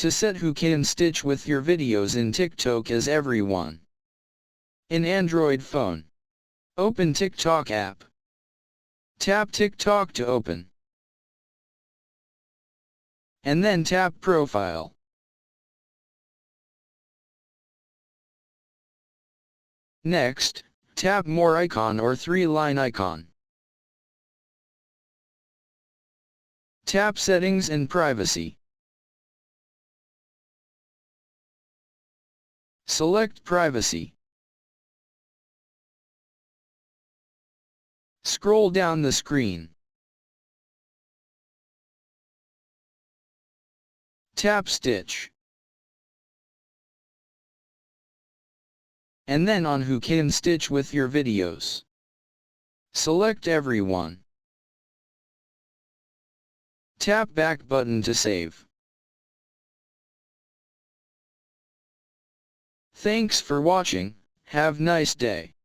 To set who can stitch with your videos in TikTok as everyone. In Android phone. Open TikTok app. Tap TikTok to open. And then tap Profile. Next, tap More icon or 3-line icon. Tap Settings and Privacy. Select Privacy. Scroll down the screen. Tap Stitch. And then on Who Can Stitch with your videos. Select Everyone. Tap Back button to save. Thanks for watching, have nice day.